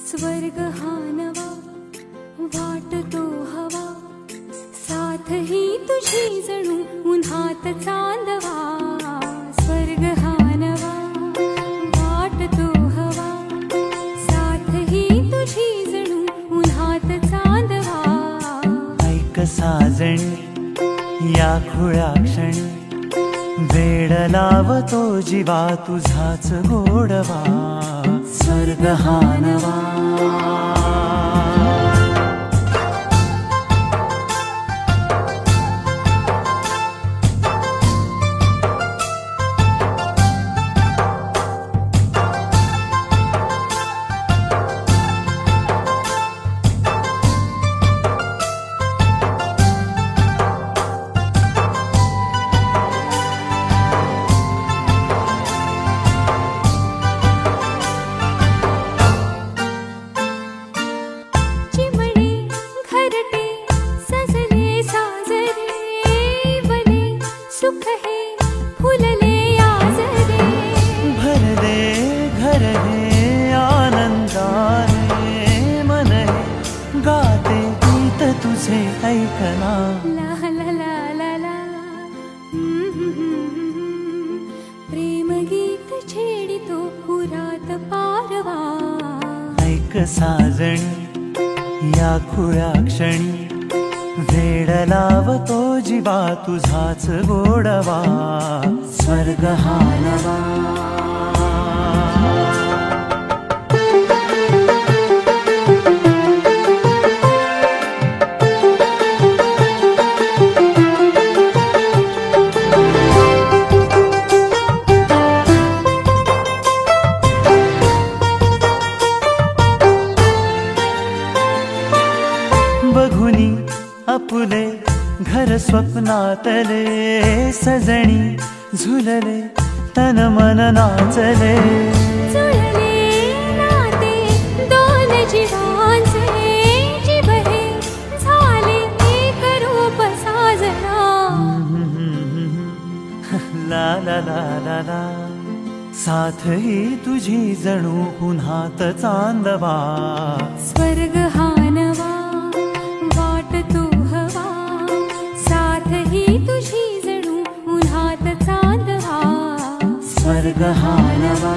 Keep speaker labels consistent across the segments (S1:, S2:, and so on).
S1: स्वर्ग हा नवा वाटतो हवा, साथ ही तुझी जणू उन्हात चांदवा. स्वर्ग हा नवा वाटतो हवा, साथ ही तुझी जणू उन्हात चांदवा.
S2: ऐक साजणी या खुळ्या क्षणी, वेड लावतो जीवा तुझाच गोडवा. स्वर्ग हा नवा.
S1: सुख है फुलले आजरे,
S2: भरले घर हे आनंदाने. मन हे गाते गीत तुझे ऐकना.
S1: ला ला ला ला ला. प्रेम गीत छेडितो पुरात पारवा.
S2: ऐक साजणी या खुळ्या क्षणी, वेड लावतो जीवा तुझाच गोडवा. स्वर्ग हा नवा. बघुनी आपुले घर स्वप्नातले, सजणी झुलले तन मन नाचले.
S1: जुळले नाते दोन जीवांचे, जीव हे झाले एक रूप साजना.
S2: ला ला ला ला ला. साथ ही तुझी जणू उन्हात चांदवा.
S1: स्वर्ग हा नवा वाटतो हवा, साथ ही तुझी जणू उन्हात चांदवा.
S2: स्वर्ग हा नवा.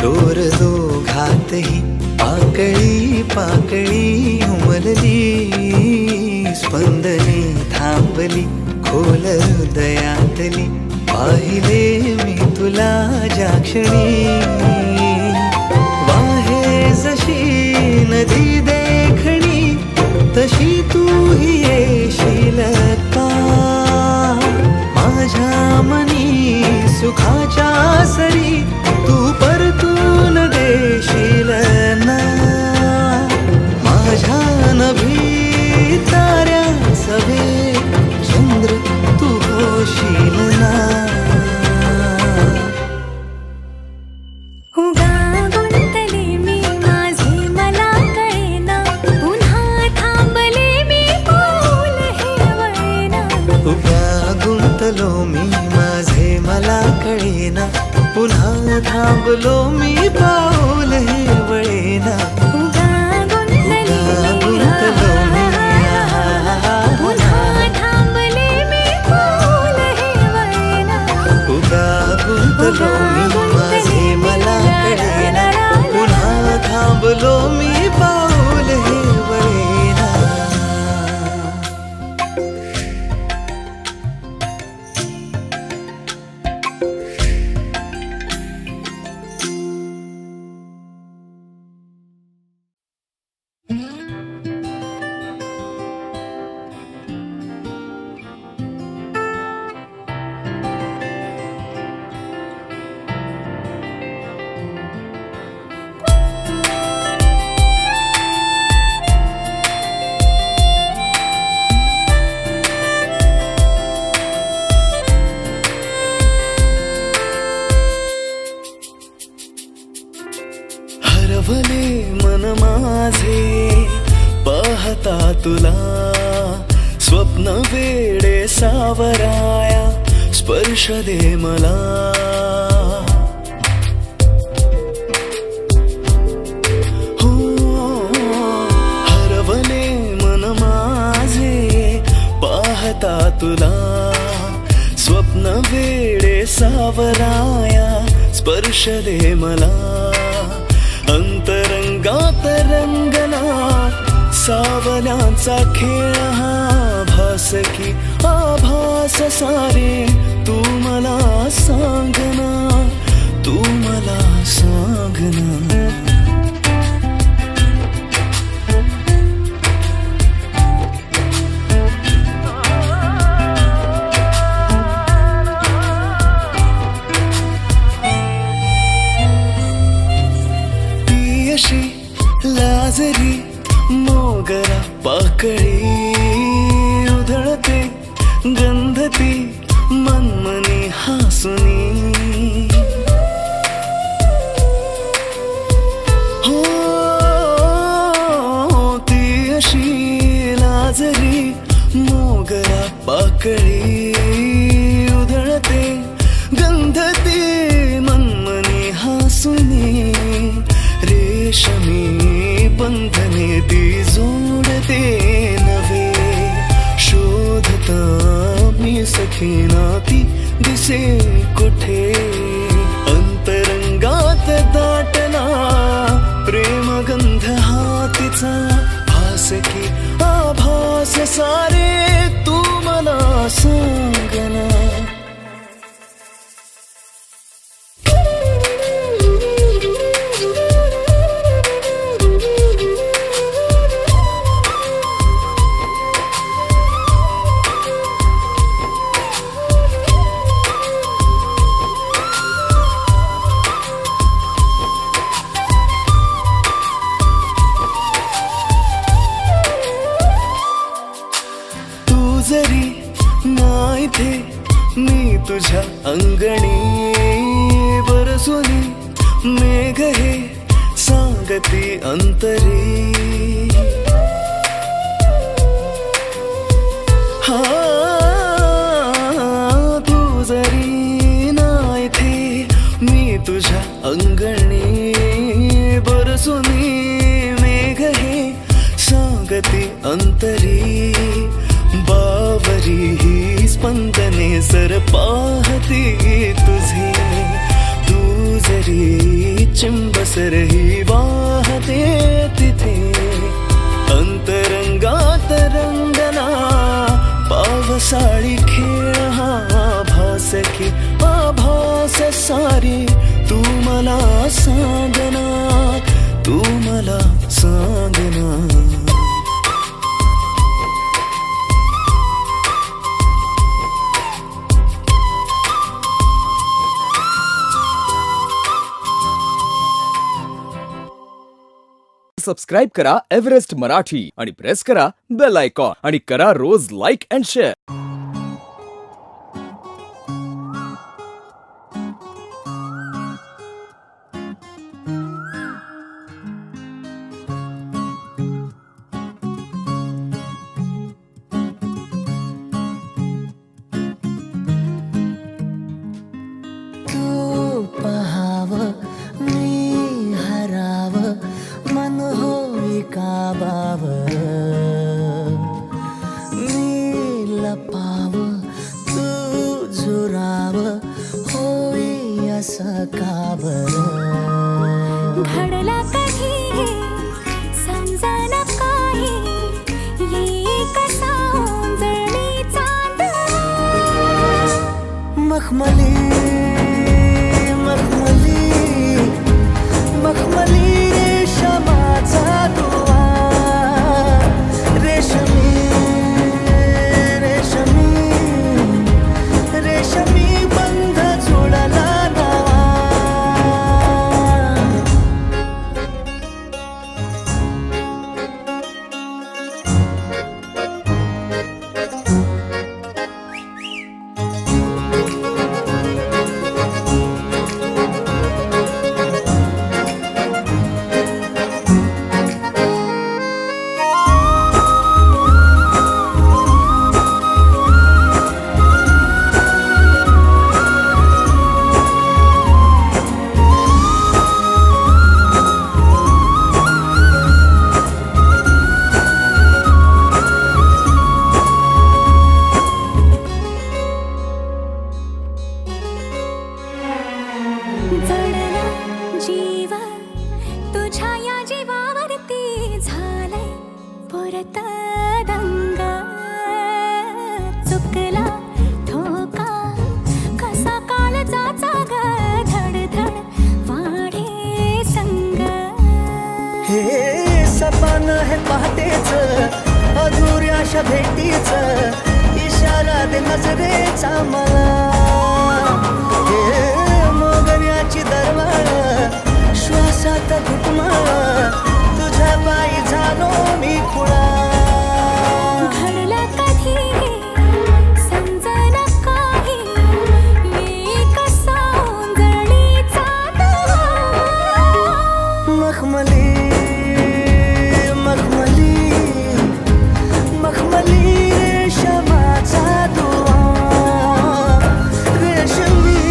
S3: शोर दोघातही पाकळी पाकळी उमलली, स्पंदने थांबली खोल हृदयातली, पाहिले मी तुला ज्या क्षणी, वाहे जशी नदी देखणी तशी तूही येशील का, माझ्या मनी सुखाच्या सरी तू परतून देशील ना, माझ्या नभी ताऱ्या सभे चंद्र तू होशील ना. गुंतलो मी माझे मला कळेना, पुन्हा थांबलो मी पाऊल हे वळेना. गुंतलो मी पुन्हा थांबले मी पाऊल हे वळेना, गुंतलो मी माझे मला कळेना, पुन्हा थांबलो मी पाऊल हे वळेना. हरवले मन माझे पाहता तुला, स्वप्न वेडे सावराया स्पर्श दे मला. हो हरवले मन माझे पाहता तुला, स्वप्न वेडे सावराया स्पर्श दे मला. अंतरंगात रंगला सावल्यांचा खेळ हा, भास की आभास सारे तू मला सांगना, तू मला सांगना. लाजरी मोगरा पाकळी उधळते गंधती मनमनी हासुनी. हो ती अशी लाजरी मोगरा पाकळी उधळते गंधती मनमनी हासुनी. रेशमी बंधने ती जोडते नवे, शोधता मी सखीना ती दिसे कुठे. अंतरंगात दाटला प्रेमगंध हा तिचा, भास की आभास सारे तू मला सांगना. जरी नाही थे मी तुझ्या अंगणी, बरसुनी मेघ हे सांगती अंतरी. हा तू जरी नाही थे मी तुझ्या अंगणी, बरसुनी मेघ हे सांगती अंतरी. बावरी ही स्पंदने सर पाहती तुझे, तू जरी चिंब सरही वाहते तिथे अंतरंगात रंगना पावसाळी खेळ हा भास की आभास सारी तू मला सांगना तू मला सांगना
S4: सबस्क्राइब करा एव्हरेस्ट मराठी आणि प्रेस करा बेल आयकॉन आणि करा रोज लाईक अँड शेअर.
S3: तू पहाव मी हराव मन होई काबाव मी लपाव तू झुराव होई असं काबर
S1: घडला कधी समजना काही ये कसा ओंजळली चांद
S3: मखमली मखमली मखमली रेशमाचा दुवा रेशमी रेशमी रेशमी बंध जोडला नवा
S1: जडला जीव तुझ्या या जीवावरती झालंय परत दंग चुकला ठोका कसा काळजाचा ग धडधड वाढे संग
S3: हे सपन है पहाटेच अधुऱ्याशा भेटीच इशारा दे नजरेचा मला हे मोगऱ्याची दरवाळ श्वासात घुटमाळ तुझ्या पायी झालो मी खुळा
S1: घडला कधी समजना काही ये कसा ओंजळली चांद
S3: मखमली मखमली मखमली रेशमाचा दुवा रेशमी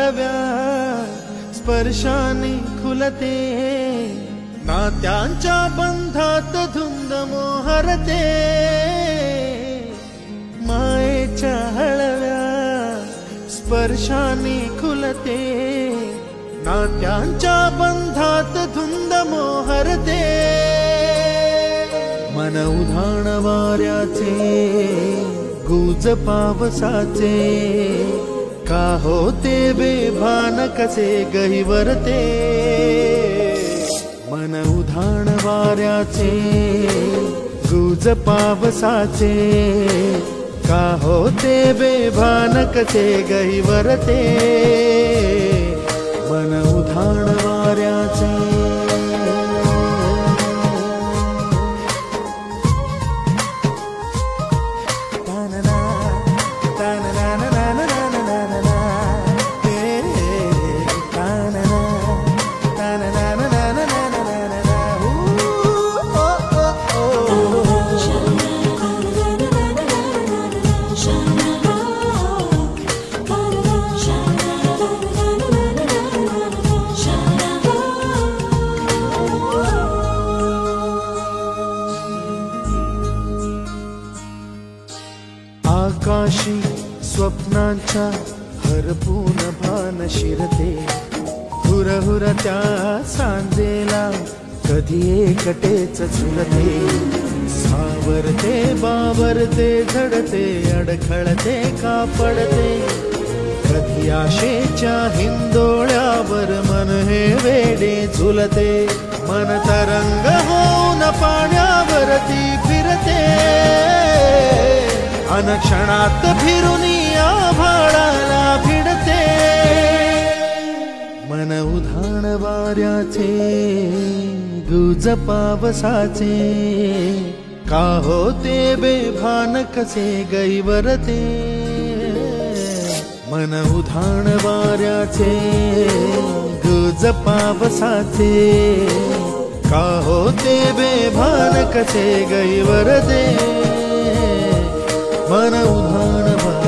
S3: हळव्या स्पर्शाने खुलते, नात्यांच्या बंधात धुंद मोहरते. मायेच्या हळव्या स्पर्शाने खुलते, नात्यांच्या बंधात धुंद मोहरते. मन उधाण वाऱ्याचे गुज पावसाचे, का होते बेभान कसे गहिवरते. मन उधाण वाऱ्याचे गुज पावसाचे, का होते बेभान कसे गहिवरते. मन उधाण वाऱ्याचे. आकाशी स्वप्नांच्या हरपून भान शिरते, हुरहुर त्या सांजेला कधी एकटेच झुलते. सावरते बावरते झडते, अडखळते का पडते. कधी आशेच्या हिंदोळ्यावर मन हे वेडे झुलते. मन तरंग होऊन पाण्यावरती फिरते, अनक्षणात फिरुनी आभाळाला भिडते. मन उधाण वाऱ्याचे गुज पावसाचे, का होते बेभान कसे गहिवरते. मन उधाण वाऱ्याचे गुज पावसाचे, का होते बेभान कसे गहिवरते. मन उधाण वाऱ्याचे.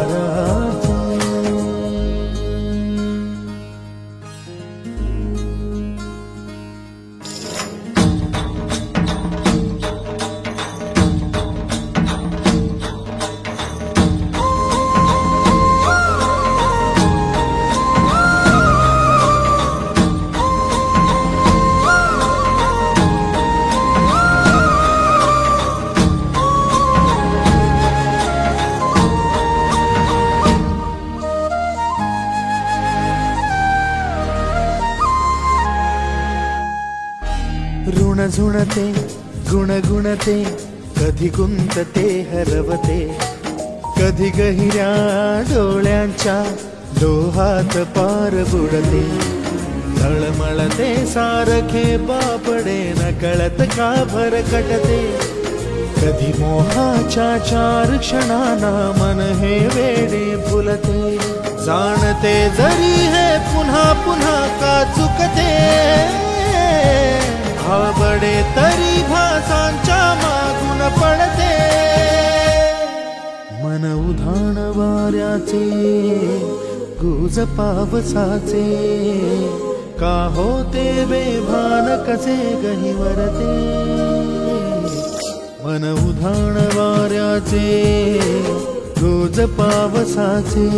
S3: ऋण झुणते गुणगुणते, कधी गुंतते हरवते. कधी गहिऱ्या डोळ्यांच्या डोहात पार बुडते. तळमळते सारखे बापडे, नकळत का भरकटते. कधी मोहाच्या चार क्षणांना मन हे वेडे फुलते. जाणते जरी हे पुन्हा पुन्हा का चुकते. भाबडे तरी भासांच्या मागून पडते. मन उधाण वाऱ्याचे गुज पावसाचे, का होते बेभान कसे गहिवरते. मन उधाण वाऱ्याचे गुज पावसाचे,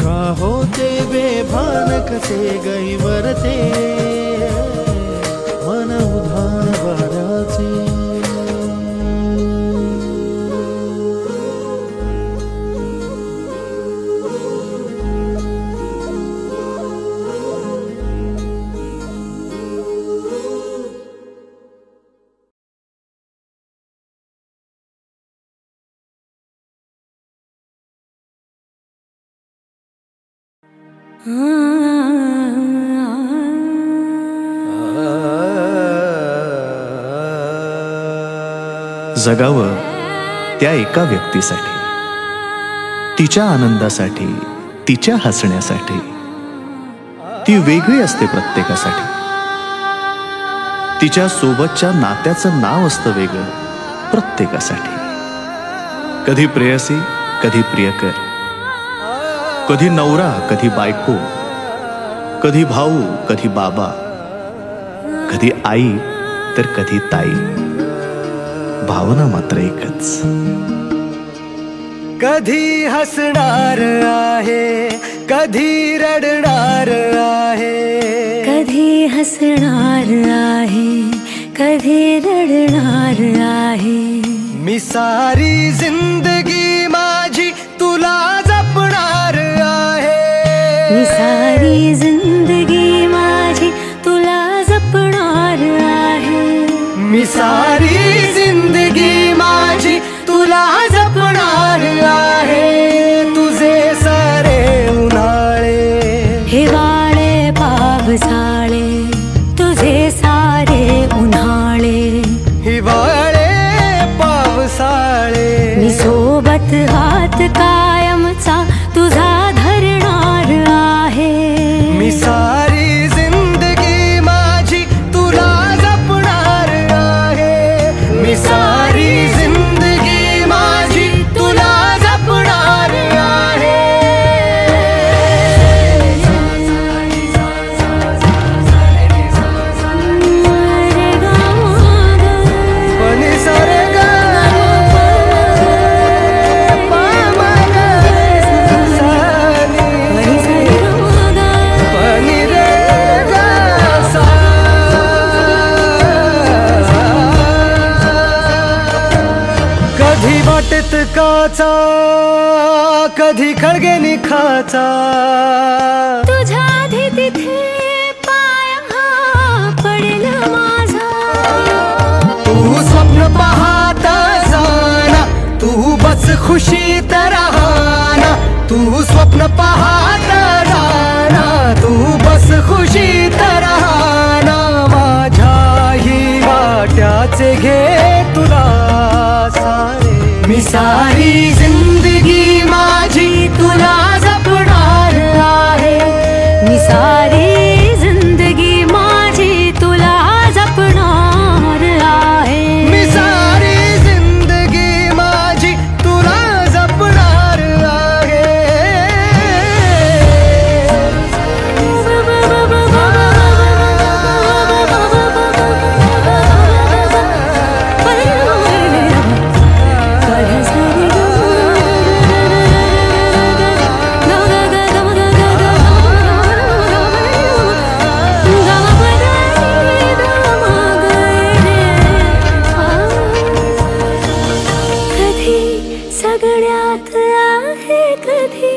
S3: का होते बेभान कसे गहिवरते. मन उधाण वाऱ्याचे.
S5: जगावं त्या एका व्यक्तीसाठी, तिच्या आनंदासाठी, तिच्या हसण्यासाठी. ती वेगळी असते प्रत्येकासाठी. तिच्या सोबतच्या नात्याचं नाव असतं वेगळं प्रत्येकासाठी. कधी प्रेयसी, कधी प्रियकर, कधी नवरा, कधी बायको, कधी भाऊ, कधी बाबा, कधी आई तर कधी ताई, भावना मात्र एकच.
S3: कधी हसणार आहे, कधी रडणार आहे,
S1: कधी हसणार आहे, कधी रडणार आहे.
S3: मी सारी जिंदगी माझी तुला जपणार आहे.
S1: मी सारी जिंदगी माझी तुला जपणार आहे.
S3: मी सारी जिंदगी माझी तुला जपणार आहे. तुझे सारे उन्हाळे,
S1: हिवाळे पावसाळे, तुझे सारे उन्हाळे,
S3: हिवाळे पावसाळे.
S1: मी सोबत हात कायमचा तुझा धरणार आहे.
S3: मी सारी जिंदगी माझी तुला जपणार आहे. मी सारी जिंदगी माझी तुला जपणार आहे. पनि सारे गा पनि रे गा सा. कधी वाटेत काचा, कधी खळगे निखाचा.
S1: तुझ्या आधी तिथे पाय हा पडेल माझा.
S3: तू स्वप्न पाहत जाना, तू बस खुशीत राहना. तू स्वप्न पाहत जाना, तू बस खुशीत राहना. माझ्याही वाट्याचे घे तुला सारे. मी सारी जिंदगी माझी तुला जपणार आहे.
S1: मी सारी जिंदगी माझी तुला जपणार आहे.
S3: मी सारी जिंदगी माझी तुला जपणार आहे.
S1: कधी सगळ्यात आहे, कधी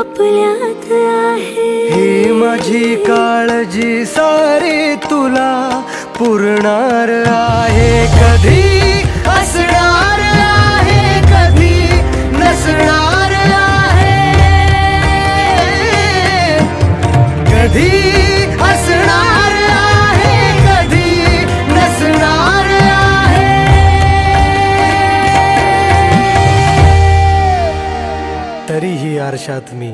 S1: आपल्यात आहे.
S3: ही माझी काळजी सारी तुला पुरणार आहे. कधी असणार आहे, कधी नसणार आहे. कधी असणार आहे, कधी नसणार आहे. तरीही आरशात मी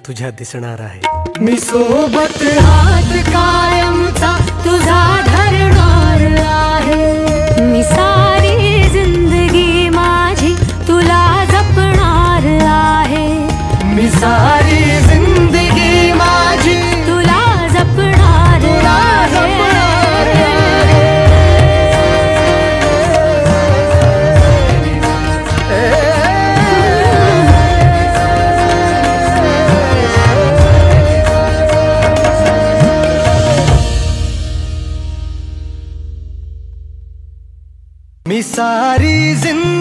S3: तुझ्या दिसणार आहे. मी सोबत हात कायमचा
S1: तुझा धरणार आहे. मी सारी जिंदगी माझी तुला जपणार आहे.
S3: मी सारी जिंदगी माझी
S1: तुला जपणार
S3: तुला
S1: आहे.
S3: जपणार मी सारी जिंदगी